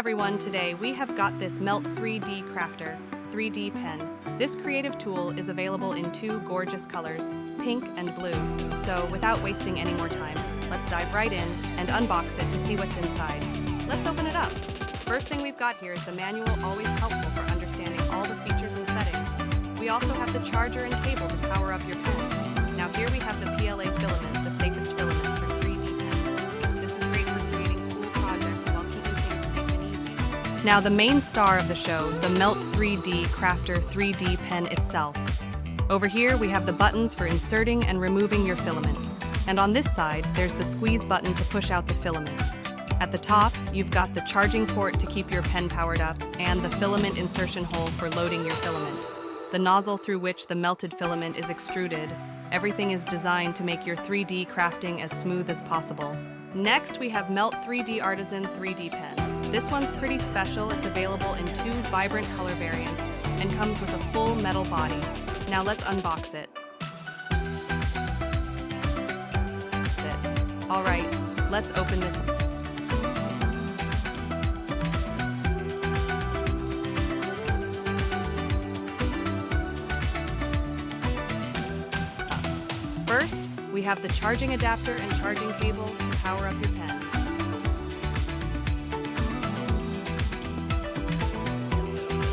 everyone, today we have got this Melt 3D Crafter 3D pen. This creative tool is available in two gorgeous colors, pink and blue. So without wasting any more time, let's dive right in and unbox it to see what's inside. Let's open it up. First thing we've got here is the manual, always helpful for understanding all the features and settings. We also have the charger and cable to power up your pen. Now here we have the PLA filament, the safest filament for 3D pens. This is great for creating cool projects while keeping things safe and easy. Now the main star of the show, the Melt 3D Crafter 3D pen itself. Over here we have the buttons for inserting and removing your filament. And on this side, there's the squeeze button to push out the filament. At the top, you've got the charging port to keep your pen powered up and the filament insertion hole for loading your filament. The nozzle through which the melted filament is extruded. Everything is designed to make your 3D crafting as smooth as possible. Next, we have Melt 3D Artisan 3D pen. This one's pretty special. It's available in two vibrant color variants and comes with a full metal body. Now let's unbox it. All right, let's open this. First, we have the charging adapter and charging cable to power up your pen.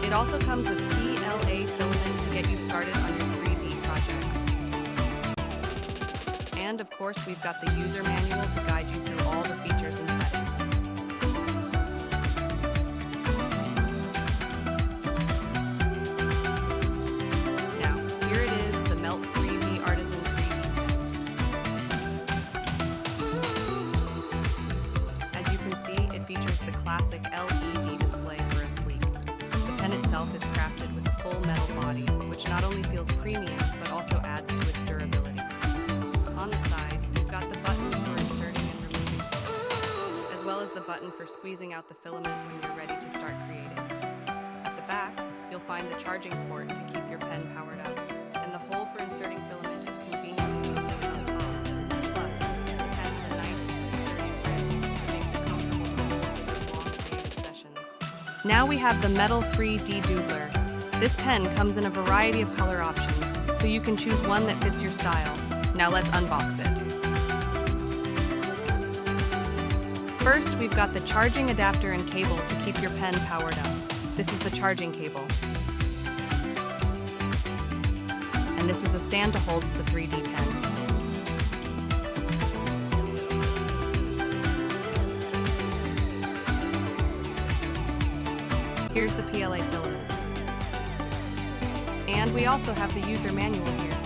It also comes with PLA filament to get you started on your 3D projects. And of course, we've got the user manual to guide you through all the features and settings. Now, here it is, the Melt 3D Artisan 3D pen. As you can see, it features the classic LED display for a sleek. The pen itself is crafted with a full metal body, which not only feels premium, but also adds to its durability. On the side, you've got the buttons for inserting and removing filament, as well as the button for squeezing out the filament when you're ready to start creating. At the back, you'll find the charging port to keep your pen powered up, and the hole for inserting filament is conveniently located on top. Plus, the pen is a nice, sturdy grip that makes it comfortable to hold for those long creative sessions. Now we have the Metal 3D Doodler. This pen comes in a variety of color options, so you can choose one that fits your style. Now let's unbox it. First, we've got the charging adapter and cable to keep your pen powered up. This is the charging cable. And this is a stand to hold the 3D pen. Here's the PLA filament. And we also have the user manual here.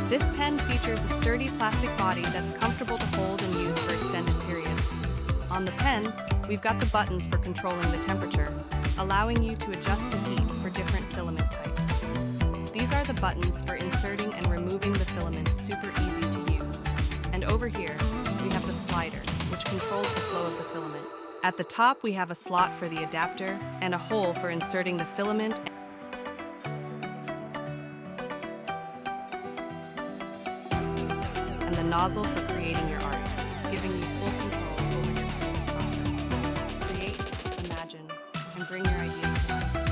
This pen features a sturdy plastic body that's comfortable to hold and use for extended periods. On the pen, we've got the buttons for controlling the temperature, allowing you to adjust the heat for different filament types. These are the buttons for inserting and removing the filament, super easy to use. And over here, we have the slider, which controls the flow of the filament. At the top, we have a slot for the adapter and a hole for inserting the filament and the nozzle for creating your art, giving you full control over your creative process. Create, imagine, and bring your ideas to life.